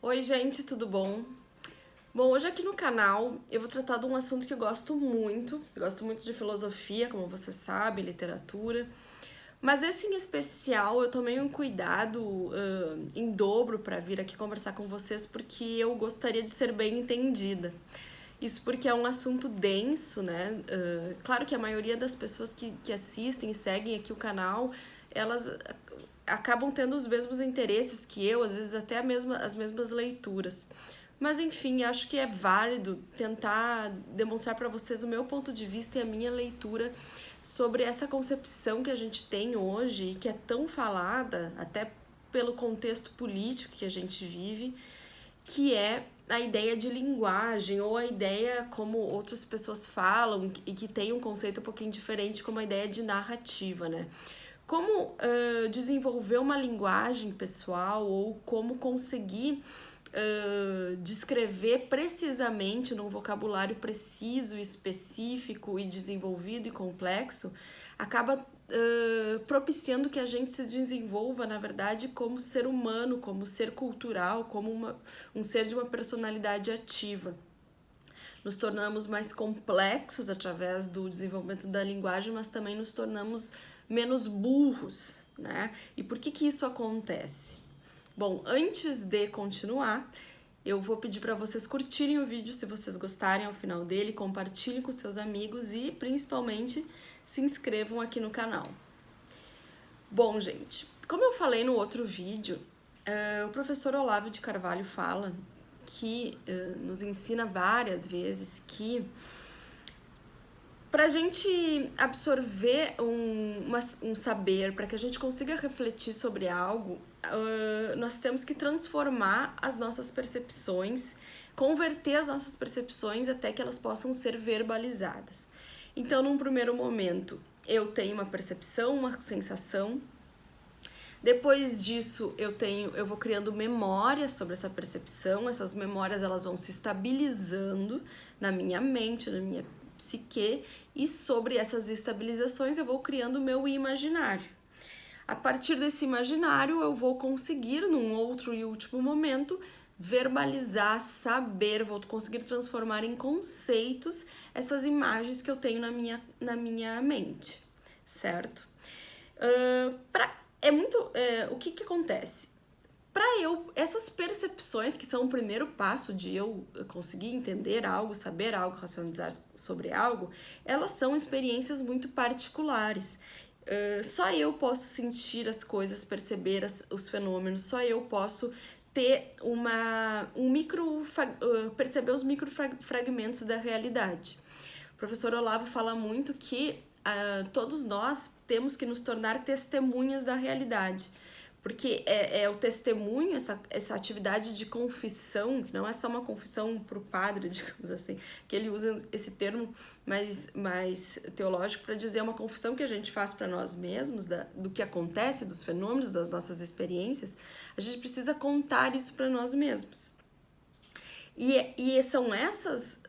Oi, gente, tudo bom? Bom, hoje aqui no canal eu vou tratar de um assunto que eu gosto muito. Gosto muito de filosofia, como você sabe, literatura. Mas esse em especial eu tomei um cuidado em dobro para vir aqui conversar com vocês, porque eu gostaria de ser bem entendida. Isso porque é um assunto denso, né? Claro que a maioria das pessoas que assistem e seguem aqui o canal, elas acabam tendo os mesmos interesses que eu, às vezes até as mesmas leituras. Mas enfim, acho que é válido tentar demonstrar para vocês o meu ponto de vista e a minha leitura sobre essa concepção que a gente tem hoje e que é tão falada, até pelo contexto político que a gente vive, que é a ideia de linguagem, ou a ideia, como outras pessoas falam, e que tem um conceito um pouquinho diferente, como a ideia de narrativa, né? Como desenvolver uma linguagem pessoal, ou como conseguir descrever precisamente, num vocabulário preciso, específico e desenvolvido e complexo, acaba propiciando que a gente se desenvolva, na verdade, como ser humano, como ser cultural, como um ser de uma personalidade ativa. Nos tornamos mais complexos através do desenvolvimento da linguagem, mas também nos tornamos menos burros, né? E por que isso acontece? Bom, antes de continuar, eu vou pedir para vocês curtirem o vídeo se vocês gostarem ao final dele, compartilhem com seus amigos e, principalmente, se inscrevam aqui no canal. Bom, gente, como eu falei no outro vídeo, o professor Olavo de Carvalho fala que nos ensina várias vezes que para a gente absorver um saber, para que a gente consiga refletir sobre algo, nós temos que transformar as nossas percepções, converter as nossas percepções até que elas possam ser verbalizadas. Então, num primeiro momento, eu tenho uma percepção, uma sensação. Depois disso, eu vou criando memórias sobre essa percepção. Essas memórias elas vão se estabilizando na minha mente, na minha psique, e sobre essas estabilizações eu vou criando o meu imaginário. A partir desse imaginário, eu vou conseguir, num outro e último momento, verbalizar, saber, vou conseguir transformar em conceitos essas imagens que eu tenho na minha mente, certo? O que acontece? Essas percepções, que são o primeiro passo de eu conseguir entender algo, saber algo, racionalizar sobre algo, elas são experiências muito particulares. Só eu posso sentir as coisas, perceber os fenômenos, só eu posso ter perceber os microfragmentos da realidade. O professor Olavo fala muito que todos nós temos que nos tornar testemunhas da realidade. Porque é o testemunho, essa atividade de confissão, que não é só uma confissão para o padre, digamos assim, que ele usa esse termo mais teológico para dizer uma confissão que a gente faz para nós mesmos, do que acontece, dos fenômenos, das nossas experiências. A gente precisa contar isso para nós mesmos. E são essas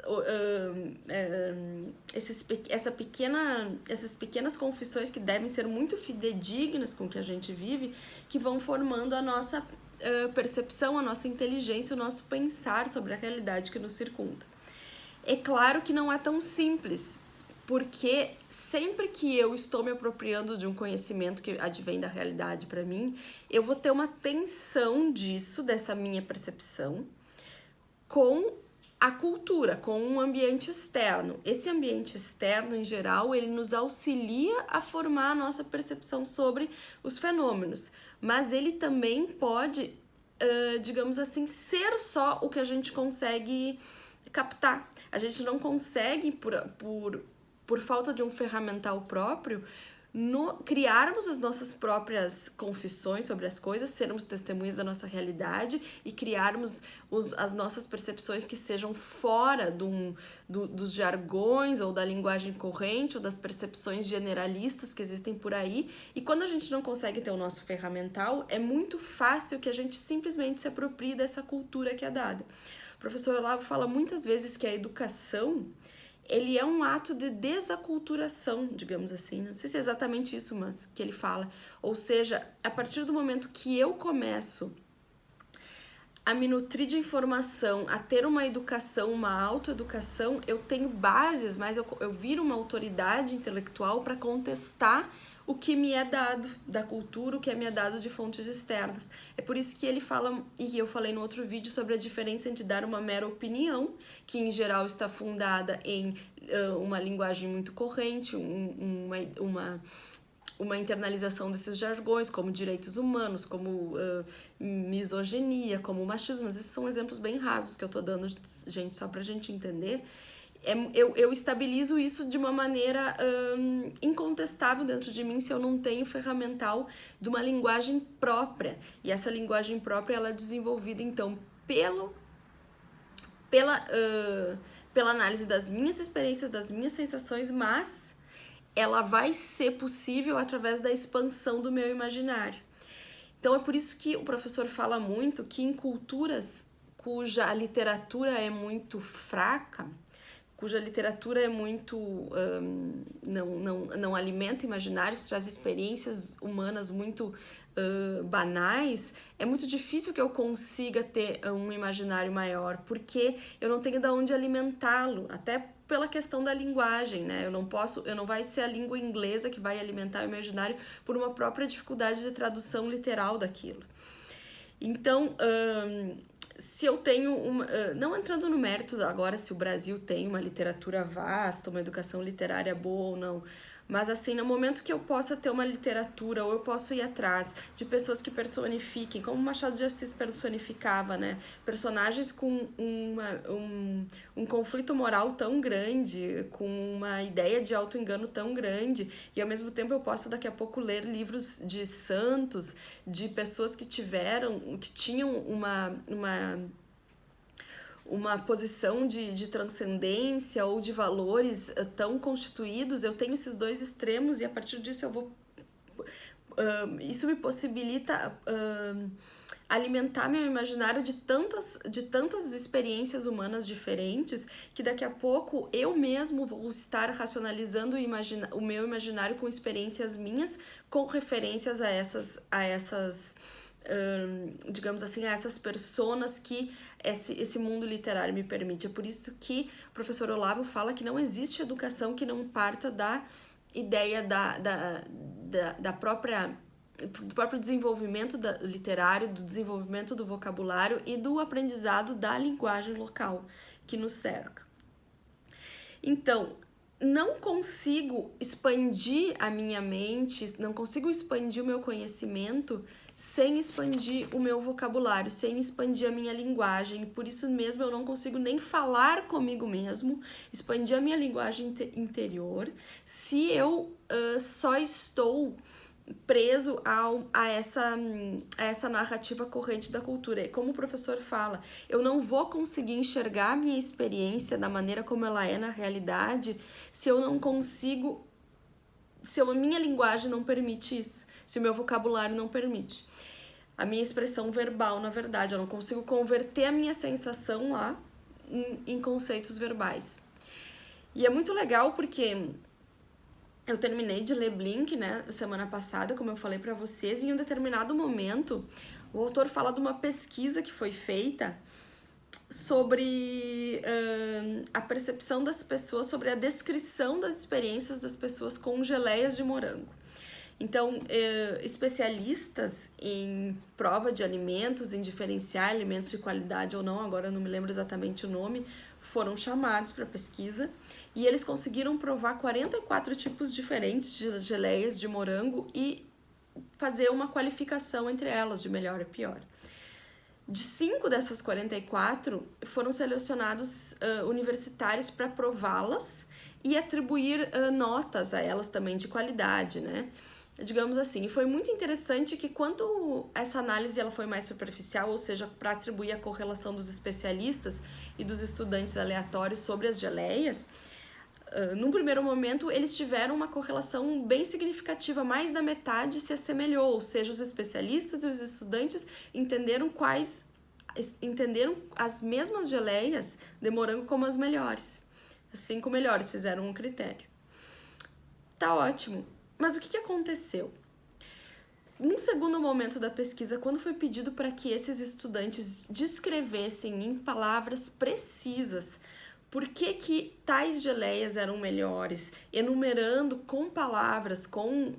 pequenas confissões que devem ser muito fidedignas com o que a gente vive, que vão formando a nossa percepção, a nossa inteligência, o nosso pensar sobre a realidade que nos circunda. É claro que não é tão simples, porque sempre que eu estou me apropriando de um conhecimento que advém da realidade para mim, eu vou ter uma tensão disso, dessa minha percepção, com a cultura, com um ambiente externo. Esse ambiente externo, em geral, ele nos auxilia a formar a nossa percepção sobre os fenômenos, mas ele também pode, digamos assim, ser só o que a gente consegue captar. A gente não consegue, por falta de um ferramental próprio, criarmos as nossas próprias confissões sobre as coisas, sermos testemunhas da nossa realidade e criarmos as nossas percepções que sejam fora dos jargões ou da linguagem corrente ou das percepções generalistas que existem por aí. E quando a gente não consegue ter o nosso ferramental, é muito fácil que a gente simplesmente se aproprie dessa cultura que é dada. O professor Olavo fala muitas vezes que a educação ele é um ato de desaculturação, digamos assim. Não sei se é exatamente isso, mas que ele fala. Ou seja, a partir do momento que eu começo a me nutrir de informação, a ter uma educação, uma autoeducação, eu tenho bases, mas eu viro uma autoridade intelectual para contestar o que me é dado da cultura, o que me é dado de fontes externas. É por isso que ele fala, e eu falei no outro vídeo, sobre a diferença entre dar uma mera opinião, que em geral está fundada em uma linguagem muito corrente, uma internalização desses jargões, como direitos humanos, como misoginia, como machismo. Mas esses são exemplos bem rasos que eu tô dando, gente, só pra gente entender. Eu estabilizo isso de uma maneira incontestável dentro de mim se eu não tenho ferramental de uma linguagem própria. E essa linguagem própria, ela é desenvolvida, então, pela análise das minhas experiências, das minhas sensações, mas ela vai ser possível através da expansão do meu imaginário. Então é por isso que o professor fala muito que em culturas cuja literatura é muito fraca, cuja literatura é muito não alimenta imaginários, traz experiências humanas muito banais, é muito difícil que eu consiga ter um imaginário maior, porque eu não tenho de onde alimentá-lo, até pela questão da linguagem, né? Eu não vai ser a língua inglesa que vai alimentar o imaginário por uma própria dificuldade de tradução literal daquilo. Então, se eu tenho não entrando no mérito agora se o Brasil tem uma literatura vasta, uma educação literária boa ou não, mas assim, no momento que eu possa ter uma literatura, ou eu posso ir atrás de pessoas que personifiquem, como Machado de Assis personificava, né? Personagens com um conflito moral tão grande, com uma ideia de auto-engano tão grande, e ao mesmo tempo eu posso daqui a pouco ler livros de santos, de pessoas que tinham uma posição de transcendência ou de valores tão constituídos. Eu tenho esses dois extremos e a partir disso eu vou... isso me possibilita alimentar meu imaginário de tantas experiências humanas diferentes, que daqui a pouco eu mesmo vou estar racionalizando o meu imaginário com experiências minhas, com referências a essas digamos assim, a essas personas que esse mundo literário me permite. É por isso que o professor Olavo fala que não existe educação que não parta da ideia do próprio desenvolvimento literário, do desenvolvimento do vocabulário e do aprendizado da linguagem local que nos cerca. Então, não consigo expandir a minha mente, não consigo expandir o meu conhecimento sem expandir o meu vocabulário, sem expandir a minha linguagem. Por isso mesmo eu não consigo nem falar comigo mesmo, expandir a minha linguagem interior, se eu só estou preso a essa narrativa corrente da cultura. Como o professor fala, eu não vou conseguir enxergar a minha experiência da maneira como ela é na realidade se eu não consigo, se a minha linguagem não permite isso, se o meu vocabulário não permite. A minha expressão verbal, na verdade, eu não consigo converter a minha sensação lá em conceitos verbais. E é muito legal porque eu terminei de ler Blink, né, semana passada, como eu falei pra vocês, e em um determinado momento o autor fala de uma pesquisa que foi feita sobre a percepção das pessoas, sobre a descrição das experiências das pessoas com geleias de morango. Então, especialistas em prova de alimentos, em diferenciar alimentos de qualidade ou não, agora eu não me lembro exatamente o nome, foram chamados para pesquisa e eles conseguiram provar 44 tipos diferentes de geleias de morango e fazer uma qualificação entre elas, de melhor e pior. De 5 dessas 44, foram selecionados universitários para prová-las e atribuir notas a elas também de qualidade, né? Digamos assim, e foi muito interessante que quando essa análise ela foi mais superficial, ou seja, para atribuir a correlação dos especialistas e dos estudantes aleatórios sobre as geleias, num primeiro momento eles tiveram uma correlação bem significativa, mais da metade se assemelhou, ou seja, os especialistas e os estudantes entenderam as mesmas geleias de morango como as melhores. As 5 melhores fizeram um critério. Tá ótimo. Mas o que aconteceu? Num segundo momento da pesquisa, quando foi pedido para que esses estudantes descrevessem em palavras precisas por que tais geleias eram melhores, enumerando com palavras, com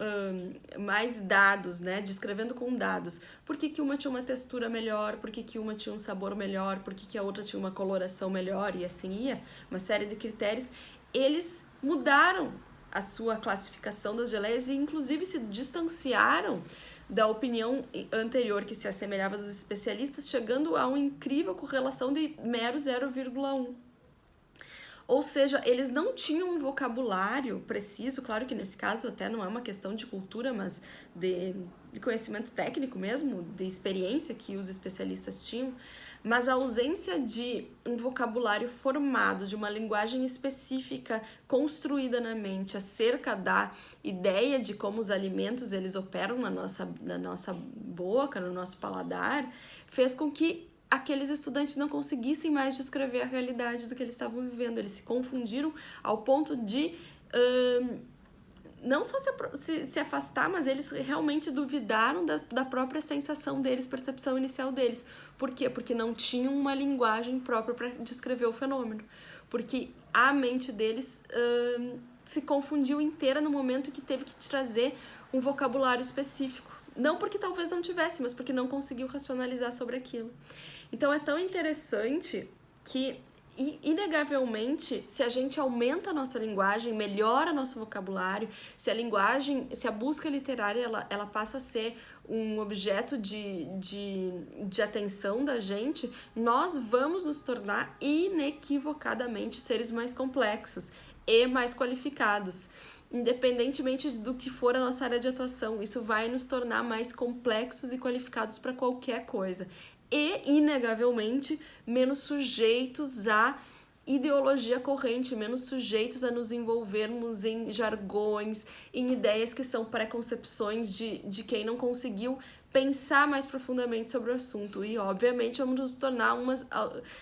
mais dados, né? Descrevendo com dados. Por que uma tinha uma textura melhor, por que uma tinha um sabor melhor, por que a outra tinha uma coloração melhor e assim ia, uma série de critérios. Eles mudaram a sua classificação das geleias e inclusive se distanciaram da opinião anterior que se assemelhava dos especialistas, chegando a uma incrível correlação de mero 0,1. Ou seja, eles não tinham um vocabulário preciso, claro que nesse caso até não é uma questão de cultura, mas de conhecimento técnico mesmo, de experiência que os especialistas tinham, mas a ausência de um vocabulário formado, de uma linguagem específica construída na mente acerca da ideia de como os alimentos eles operam na nossa boca, no nosso paladar, fez com que aqueles estudantes não conseguissem mais descrever a realidade do que eles estavam vivendo. Eles se confundiram ao ponto de não só se afastar, mas eles realmente duvidaram da própria sensação deles, percepção inicial deles. Por quê? Porque não tinham uma linguagem própria para descrever o fenômeno. Porque a mente deles se confundiu inteira no momento que teve que trazer um vocabulário específico. Não porque talvez não tivesse, mas porque não conseguiu racionalizar sobre aquilo. Então é tão interessante que, inegavelmente, se a gente aumenta a nossa linguagem, melhora nosso vocabulário, se a busca literária ela passa a ser um objeto de atenção da gente, nós vamos nos tornar inequivocadamente seres mais complexos e mais qualificados. Independentemente do que for a nossa área de atuação, isso vai nos tornar mais complexos e qualificados para qualquer coisa. E, inegavelmente, menos sujeitos à ideologia corrente, menos sujeitos a nos envolvermos em jargões, em ideias que são preconcepções de quem não conseguiu pensar mais profundamente sobre o assunto. E, obviamente, vamos nos tornar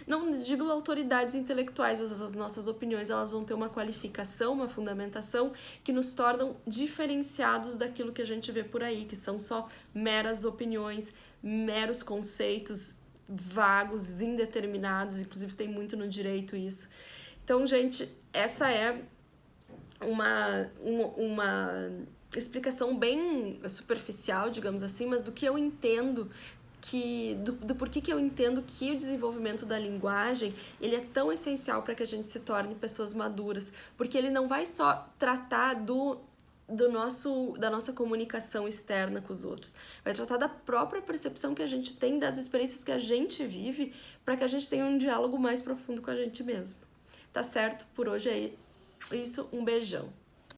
não digo autoridades intelectuais, mas as nossas opiniões elas vão ter uma qualificação, uma fundamentação que nos tornam diferenciados daquilo que a gente vê por aí, que são só meras opiniões, meros conceitos vagos, indeterminados, inclusive tem muito no direito isso. Então, gente, essa é uma explicação bem superficial, digamos assim, mas do que eu entendo do porquê que eu entendo que o desenvolvimento da linguagem ele é tão essencial para que a gente se torne pessoas maduras, porque ele não vai só tratar da nossa comunicação externa com os outros, vai tratar da própria percepção que a gente tem, das experiências que a gente vive, para que a gente tenha um diálogo mais profundo com a gente mesmo. Tá certo? Por hoje é isso, um beijão.